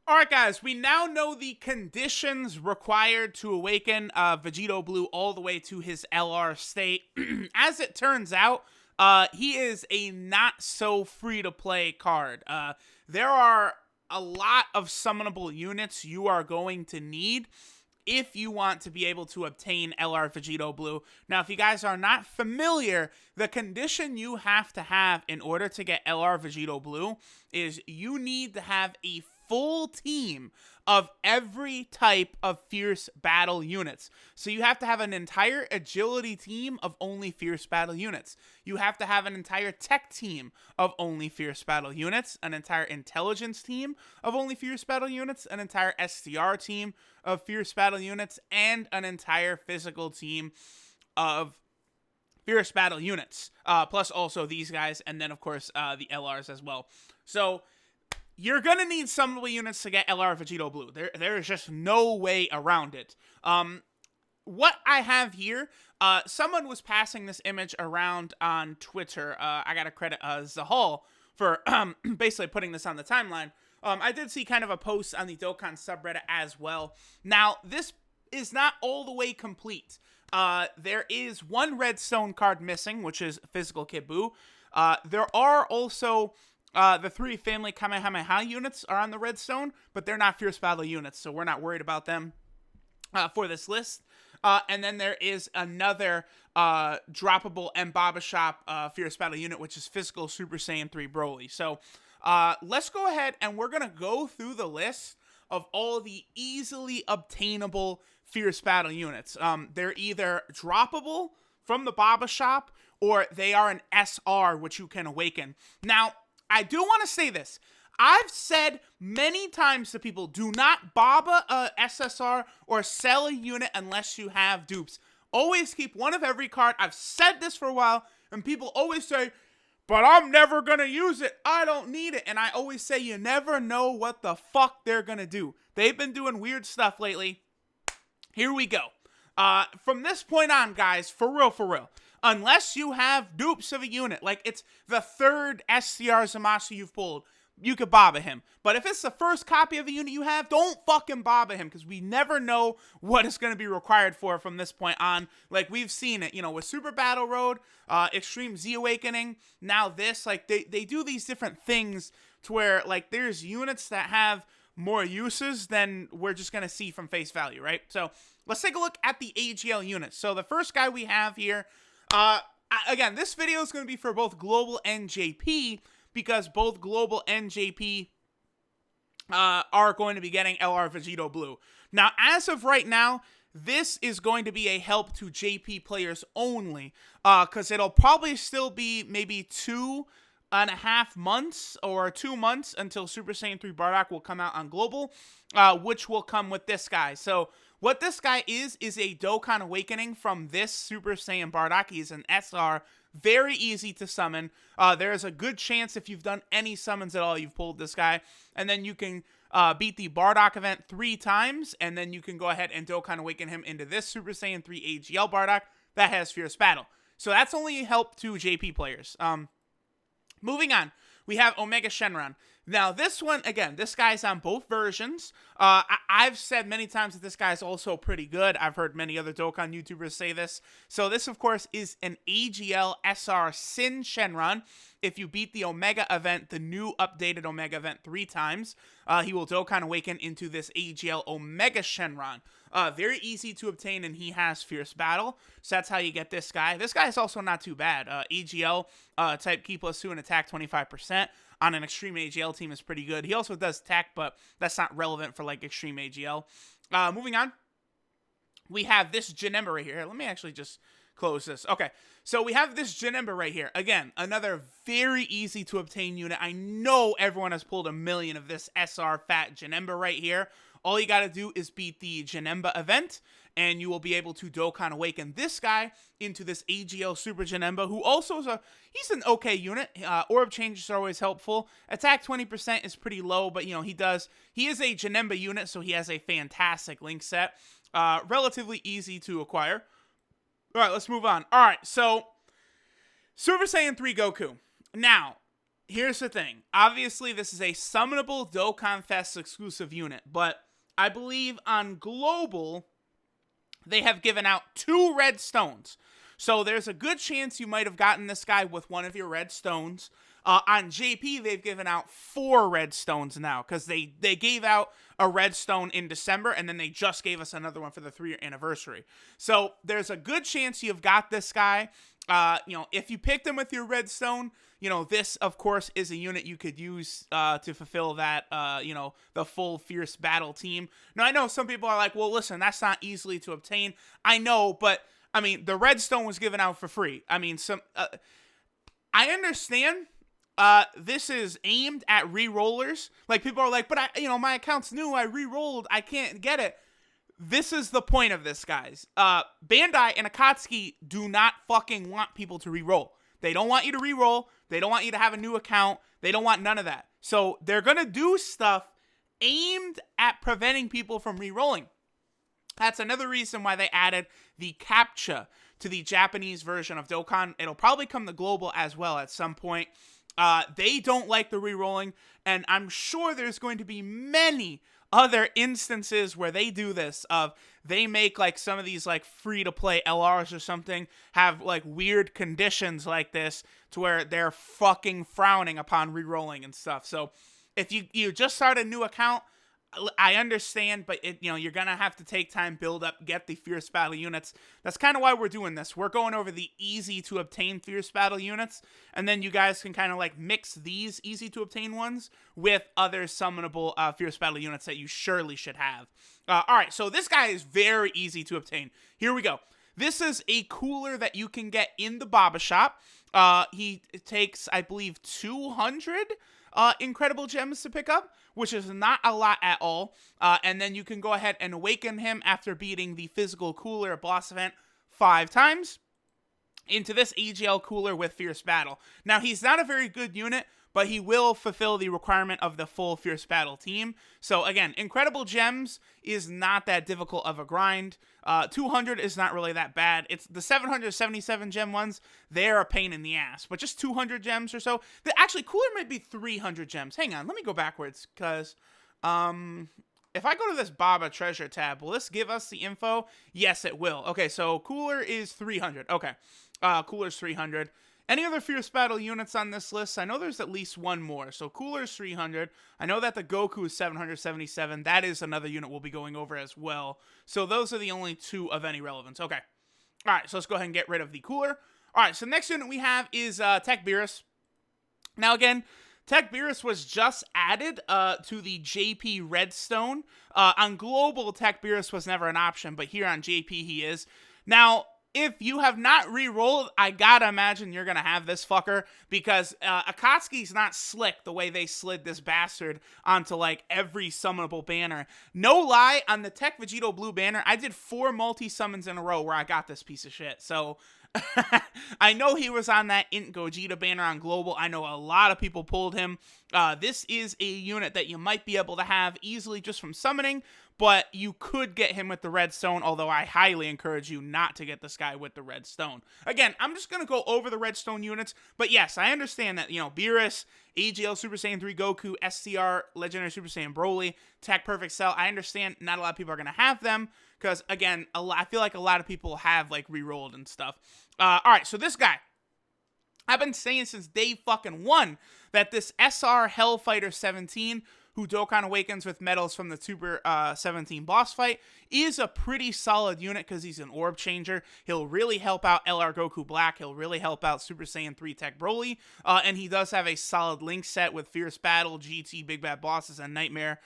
Alright guys, we now know the conditions required to awaken Vegito Blue all the way to his LR state. As it turns out, he is a not so free to play card. There are a lot of summonable units you are going to need if you want to be able to obtain LR Vegito Blue. Now, if you guys are not familiar, the condition you have to have in order to get LR Vegito Blue is you need to have a full team of every type of fierce battle units. So you have to have an entire agility team of only fierce battle units. You have to have an entire tech team of only fierce battle units, an entire intelligence team of only fierce battle units, an entire STR team of fierce battle units, and an entire physical team of fierce battle units. Plus also these guys, and then of course the LRs as well. So you're going to need summonable units to get LR Vegito Blue. There is just no way around it. What I have here, someone was passing this image around on Twitter. I got to credit Zahal for basically putting this on the timeline. I did see kind of a post on the Dokkan subreddit as well. Now, this is not all the way complete. There is one redstone card missing, which is physical Kid Buu. There are also the 3 family Kamehameha units are on the redstone, but they're not fierce battle units, so we're not worried about them for this list. And then there is another droppable M Baba Shop fierce battle unit, which is physical Super Saiyan 3 Broly. So let's go ahead and we're going to go through the list of all the easily obtainable fierce battle units. They're either droppable from the Baba Shop, or they are an SR, which you can awaken. Now, I do want to say this. I've said many times to people, do not Baba a SSR or sell a unit unless you have dupes. Always keep one of every card. I've said this for a while, and people always say, but I'm never going to use it. I don't need it. And I always say, you never know what the fuck they're going to do. They've been doing weird stuff lately. Here we go. From this point on, guys, for real, unless you have dupes of a unit, like it's the 3rd SCR Zamasu you've pulled, you could Baba him. But if it's the first copy of a unit you have, don't fucking Baba him, because we never know what is going to be required for from this point on. Like, we've seen it, with Super Battle Road, Extreme Z Awakening, now this, like, they do these different things to where, like, there's units that have more uses than we're just going to see from face value, right? So, let's take a look at the AGL units. So, the first guy we have here, again, this video is going to be for both Global and JP, because both Global and JP are going to be getting LR Vegito Blue. Now, as of right now, this is going to be a help to JP players only, because it'll probably still be maybe 2.5 months or 2 months until Super Saiyan 3 Bardock will come out on Global, which will come with this guy. So, what this guy is a Dokkan Awakening from this Super Saiyan Bardock. He's an SR, very easy to summon. There is a good chance if you've done any summons at all, you've pulled this guy. And then you can beat the Bardock event 3 times, and then you can go ahead and Dokkan Awaken him into this Super Saiyan 3 AGL Bardock that has Fierce Battle. So that's only help to JP players. Moving on, we have Omega Shenron. Now, this one, again, this guy's on both versions. I've said many times that this guy's also pretty good. I've heard many other Dokkan YouTubers say this. So this, of course, is an AGL SR Sin Shenron. If you beat the Omega event, the new updated Omega event 3 times, he will Dokkan Awaken into this AGL Omega Shenron. Very easy to obtain, and he has Fierce Battle. So that's how you get this guy. This guy is also not too bad. AGL type Ki +2 and attack 25%. On an Extreme AGL team is pretty good. He also does tech, but that's not relevant for, like, Extreme AGL. Moving on, we have this Geneva right here. Let me actually just close this. Okay, so we have this Geneva right here. Again, another very easy to obtain unit. I know everyone has pulled a million of this SR Fat Geneva right here. All you got to do is beat the Geneva event, and you will be able to Dokkan Awaken this guy into this AGL Super Geneva, who also is he's an okay unit. Orb changes are always helpful. Attack 20% is pretty low, but, he is a Geneva unit, so he has a fantastic link set. Relatively easy to acquire. All right, let's move on. All right, so Super Saiyan 3 Goku. Now, here's the thing. Obviously, this is a summonable Dokkan Fest exclusive unit, but I believe on Global, they have given out 2 red stones. So there's a good chance you might have gotten this guy with one of your red stones. On JP, they've given out 4 red stones now, because they gave out a red stone in December, and then they just gave us another one for the 3-year anniversary. So there's a good chance you've got this guy. If you picked him with your red stone, this, of course, is a unit you could use to fulfill that, the full Fierce Battle team. Now, I know some people are like, well, listen, that's not easily to obtain. I know, but, I mean, the red stone was given out for free. I mean, I understand this is aimed at re-rollers. Like, people are like, but my account's new, I re-rolled, I can't get it. This is the point of this, guys. Bandai and Akatsuki do not fucking want people to re-roll. They don't want you to re-roll. They don't want you to have a new account. They don't want none of that. So they're going to do stuff aimed at preventing people from re-rolling. That's another reason why they added the CAPTCHA to the Japanese version of Dokkan. It'll probably come to Global as well at some point. They don't like the re-rolling, and I'm sure there's going to be many other instances where they do this, of they make like some of these like free-to-play LRs or something have like weird conditions like this to where they're fucking frowning upon re-rolling and stuff. So if you just start a new account, I understand, but you're gonna have to take time, build up, get the Fierce Battle units. That's kind of why we're doing this. We're going over the easy to obtain Fierce Battle units, and then you guys can kind of like mix these easy to obtain ones with other summonable Fierce Battle units that you surely should have. All right, so this guy is very easy to obtain. Here we go. This is a cooler that you can get in the Baba shop. He takes, I believe, 200 incredible gems to pick up, which is not a lot at all. And then you can go ahead and awaken him after beating the physical cooler boss event 5 times into this AGL cooler with Fierce Battle. Now, he's not a very good unit, but he will fulfill the requirement of the full Fierce Battle team. So again, incredible gems is not that difficult of a grind. 200 is not really that bad. It's the 777 gem ones, they're a pain in the ass. But just 200 gems or so. Actually, cooler might be 300 gems. Hang on, let me go backwards, because if I go to this Baba Treasure tab, will this give us the info? Yes, it will. Okay, so cooler is 300. Okay, cooler's 300. Any other Fierce Battle units on this list? I know there's at least one more. So Cooler's 300. I know that the Goku is 777. That is another unit we'll be going over as well. So those are the only 2 of any relevance. Okay. All right, so let's go ahead and get rid of the Cooler. All right, so the next unit we have is Tech Beerus. Now again, Tech Beerus was just added to the JP Redstone. On Global, Tech Beerus was never an option, but here on JP he is. Now, if you have not re-rolled, I gotta imagine you're gonna have this fucker, because Akatsuki's not slick the way they slid this bastard onto like every summonable banner. No lie, on the Tech Vegito Blue banner, I did 4 multi-summons in a row where I got this piece of shit. So I know he was on that Int Gogeta banner on Global. I know a lot of people pulled him. This is a unit that you might be able to have easily just from summoning, but you could get him with the red stone, although I highly encourage you not to get this guy with the red stone. Again, I'm just going to go over the red stone units, but yes, I understand that, Beerus, AGL Super Saiyan 3 Goku, STR Legendary Super Saiyan Broly, Tech Perfect Cell, I understand not a lot of people are going to have them, because, again, I feel like a lot of people have, like, re-rolled and stuff. Alright, so this guy, I've been saying since day fucking 1 that this SR Hellfighter 17, who Dokkan Awakens with medals from the Super 17 boss fight, is a pretty solid unit because he's an orb changer. He'll really help out LR Goku Black. He'll really help out Super Saiyan 3 Tech Broly. And he does have a solid link set with Fierce Battle, GT, Big Bad Bosses, and Nightmare.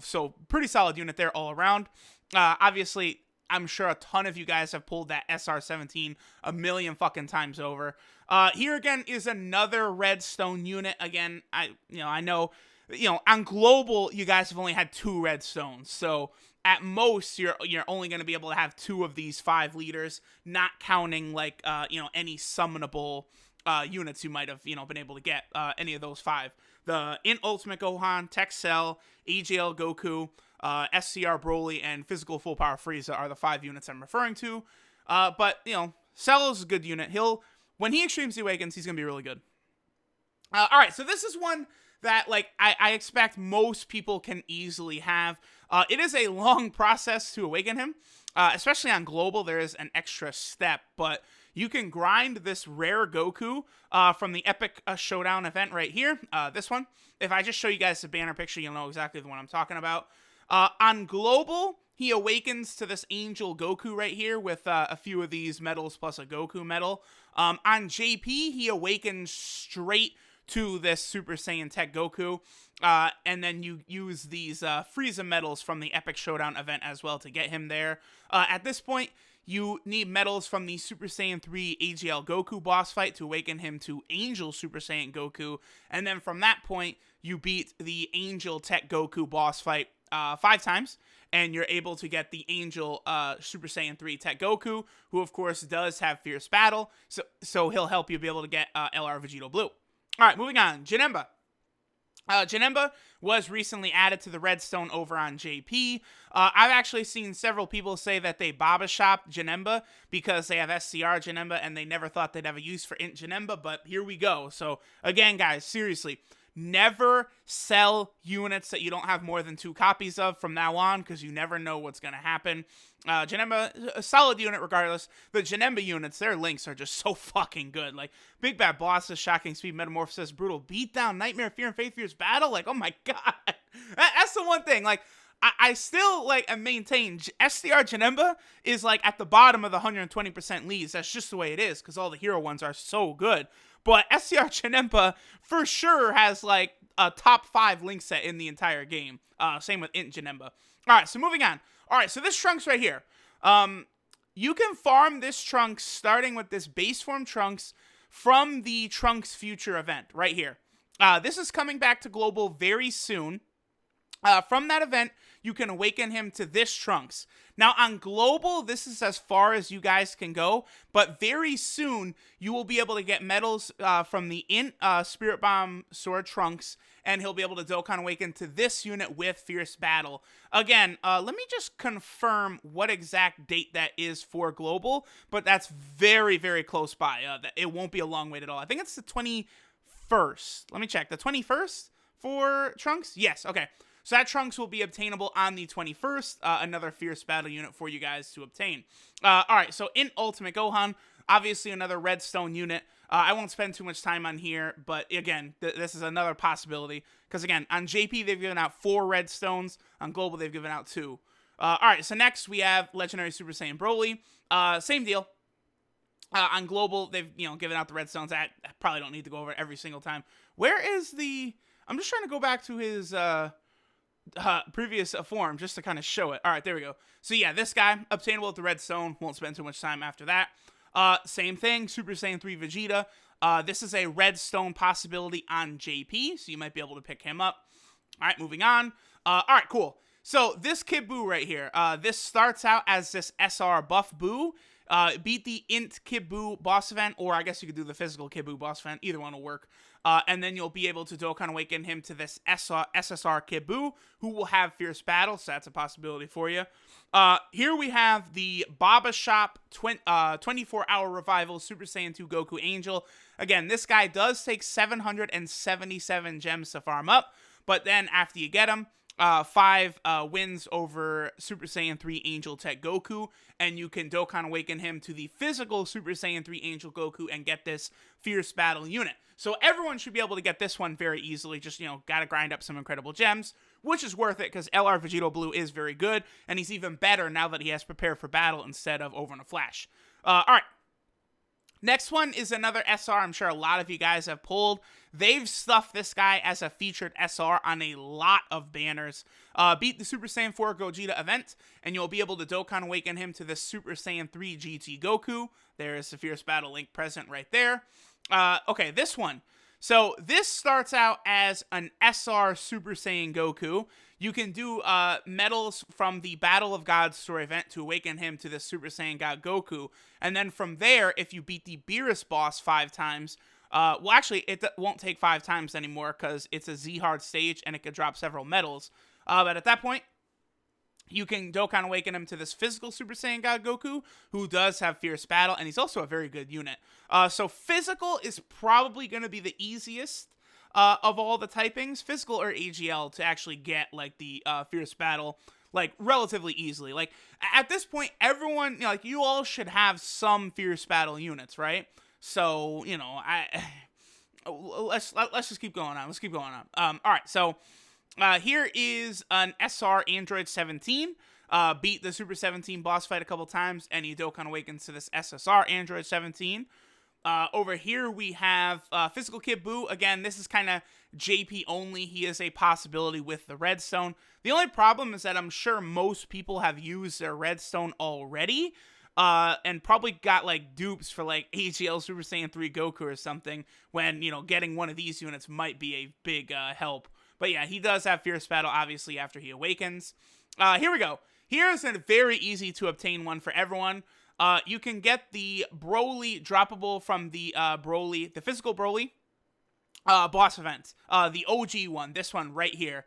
So pretty solid unit there all around. Obviously, I'm sure a ton of you guys have pulled that SR-17 a million fucking times over. Here again is another redstone unit. Again, I know, on Global, you guys have only had 2 redstones. So at most, you're only going to be able to have 2 of these 5 leaders, not counting like, any summonable units you might have, been able to get, any of those 5. The Int Ultimate Gohan, Tech Cell, AGL Goku, SCR Broly, and Physical Full Power Frieza are the 5 units I'm referring to. But, Cell is a good unit. When he Extreme Z Awakens, he's going to be really good. All right, so this is one that like I expect most people can easily have. It is a long process to awaken him, especially on global. There is an extra step, but you can grind this rare Goku from the Epic Showdown event right here. This one. If I just show you guys the banner picture, you'll know exactly the one I'm talking about. On global, he awakens to this Angel Goku right here with a few of these medals plus a Goku medal. On JP, he awakens straight to this Super Saiyan Tech Goku, and then you use these Frieza medals from the Epic Showdown event as well to get him there. At this point, you need medals from the Super Saiyan 3 AGL Goku boss fight to awaken him to Angel Super Saiyan Goku, and then from that point, you beat the Angel Tech Goku boss fight 5 times, and you're able to get the Angel Super Saiyan 3 Tech Goku, who of course does have Fierce Battle, so he'll help you be able to get LR Vegito Blue. Alright, moving on. Geneva. Geneva was recently added to the Redstone over on JP. I've actually seen several people say that they Baba Shop Geneva because they have SCR Geneva and they never thought they'd have a use for Int Geneva, but here we go. So, again, guys, seriously, never sell units that you don't have more than 2 copies of from now on because you never know what's going to happen. Geneva, a solid unit regardless. The Geneva units, their links are just so fucking good. Like, Big Bad Bosses, Shocking Speed, Metamorphosis, Brutal Beatdown, Nightmare, Fear and Faith, Fierce Battle. Like, oh my god. That's the one thing. Like, I still, like, maintain SDR Geneva is, like, at the bottom of the 120% leads. That's just the way it is because all the hero ones are so good. But SCR Geneva for sure has, like, a top 5 link set in the entire game. Same with Int Geneva. Alright, so moving on. Alright, so this Trunks right here. You can farm this Trunks starting with this base form Trunks from the Trunks Future event right here. This is coming back to Global very soon. From that event, you can awaken him to this Trunks. Now, on Global, this is as far as you guys can go, but very soon, you will be able to get medals from the Int Spirit Bomb Sword Trunks, and he'll be able to Dokkan Awaken to this unit with Fierce Battle. Again, let me just confirm what exact date that is for Global, but that's very, very close by. It won't be a long wait at all. I think it's the 21st. Let me check. The 21st for Trunks? Yes, okay. So that Trunks will be obtainable on the 21st, another Fierce Battle unit for you guys to obtain. Alright, so in Ultimate Gohan, obviously another Redstone unit. I won't spend too much time on here, but again, this is another possibility. Because again, on JP, they've given out 4 Redstones. On Global, they've given out 2. Alright, so next we have Legendary Super Saiyan Broly. Same deal. On Global, they've given out the Redstones. I probably don't need to go over it every single time. Where is the... I'm just trying to go back to his... previous form just to kind of show it. All right, there we go. So yeah, this guy obtainable with the Redstone. Won't spend too much time after that. Same thing, Super Saiyan 3 Vegeta. This is a Redstone possibility on JP, so you might be able to pick him up. All right, moving on. All right, cool. So this Kid Buu right here. This starts out as this SR Buff Buu. Beat the Int Kid Buu boss event, or I guess you could do the physical Kid Buu boss event. Either one will work. And then you'll be able to Dokkan Awaken him to this SSR Kid Buu, who will have Fierce Battle, so that's a possibility for you. Here we have the Baba Shop 24-hour Revival Super Saiyan 2 Goku Angel. Again, this guy does take 777 gems to farm up, but then after you get him, 5 wins over Super Saiyan 3 Angel Tech Goku, and you can Dokkan Awaken him to the physical Super Saiyan 3 Angel Goku and get this Fierce Battle unit. So everyone should be able to get this one very easily, just, gotta grind up some incredible gems, which is worth it, because LR Vegito Blue is very good, and he's even better now that he has Prepared for Battle instead of Over in a Flash. Alright. Next one is another SR I'm sure a lot of you guys have pulled. They've stuffed this guy as a featured SR on a lot of banners. Beat the Super Saiyan 4 Gogeta event, and you'll be able to Dokkan Awaken him to the Super Saiyan 3 GT Goku. There is the Fierce Battle link present right there. Okay, this one. So this starts out as an SR Super Saiyan Goku. You can do medals from the Battle of Gods story event to awaken him to the Super Saiyan God Goku. And then from there, if you beat the Beerus boss 5 times, well, actually, it won't take 5 times anymore because it's a Z-Hard stage and it could drop several medals. But at that point, you can Dokkan Awaken him to this physical Super Saiyan God Goku, who does have Fierce Battle, and he's also a very good unit. So physical is probably going to be the easiest of all the typings, physical or AGL, to actually get like the Fierce Battle like relatively easily. Like at this point, everyone, you know, like you all should have some Fierce Battle units, right? So, you know, let's just keep going on. Let's keep going on. All right, so here is an SR Android 17. Beat the Super 17 boss fight a couple times, and he Dokkan Awakens to this SSR Android 17. Over here we have Physical Kid Buu. Again, this is kind of JP only. He is a possibility with the Redstone. The only problem is that I'm sure most people have used their Redstone already, and probably got like dupes for like AGL Super Saiyan 3 Goku or something, when, you know, getting one of these units might be a big help. But yeah, he does have Fierce Battle, obviously, after he awakens. Here we go. Here's a very easy to obtain one for everyone. You can get the Broly droppable from the Broly, the physical Broly boss event. The OG one, this one right here.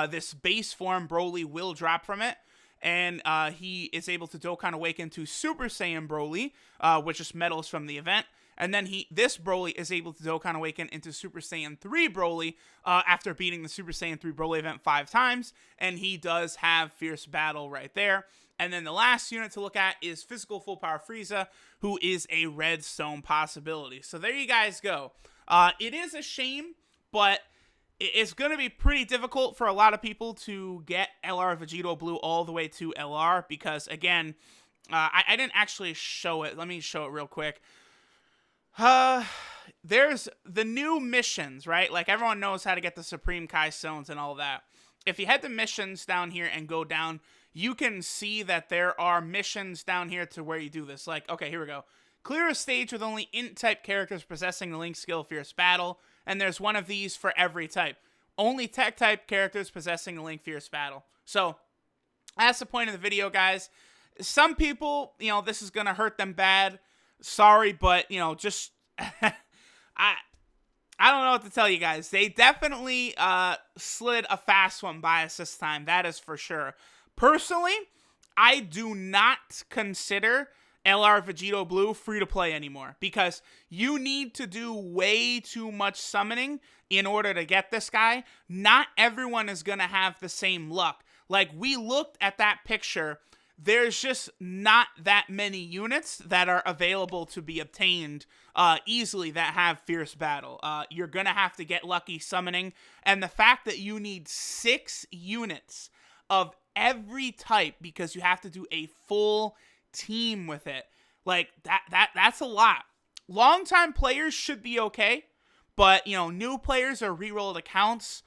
This base form Broly will drop from it. And he is able to Dokkan Awaken to Super Saiyan Broly, which is medals from the event. And then this Broly is able to Dokkan Awaken into Super Saiyan 3 Broly after beating the Super Saiyan 3 Broly event 5 times. And he does have Fierce Battle right there. And then the last unit to look at is Physical Full Power Frieza, who is a Redstone possibility. So there you guys go. It is a shame, but it's going to be pretty difficult for a lot of people to get LR Vegito Blue all the way to LR. Because, again, I didn't actually show it. Let me show it real quick. There's the new missions, right? Like, everyone knows how to get the Supreme Kai Stones and all that. If you head to missions down here and go down, you can see that there are missions down here to where you do this. Like, okay, here we go. Clear a stage with only int-type characters possessing the Link skill Fierce Battle, and there's one of these for every type. Only tech-type characters possessing the Link Fierce Battle. So, that's the point of the video, guys. Some people, you know, this is going to hurt them bad. Sorry, but, you know, just... I don't know what to tell you guys. They definitely slid a fast one by us this time. That is for sure. Personally, I do not consider LR Vegito Blue free to play anymore, because you need to do way too much summoning in order to get this guy. Not everyone is going to have the same luck. Like, we looked at that picture. There's just not that many units that are available to be obtained easily that have Fierce Battle. You're going to have to get lucky summoning. And the fact that you need 6 units of every type, because you have to do a full team with it, like, that's a lot. Longtime players should be okay, but, you know, new players or rerolled accounts,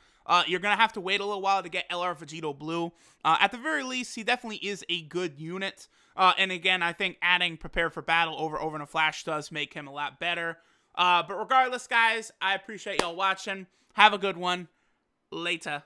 you're going to have to wait a little while to get LR Vegito Blue. At the very least, he definitely is a good unit. And again, I think adding Prepare for Battle over in a Flash does make him a lot better. But regardless, guys, I appreciate y'all watching. Have a good one. Later.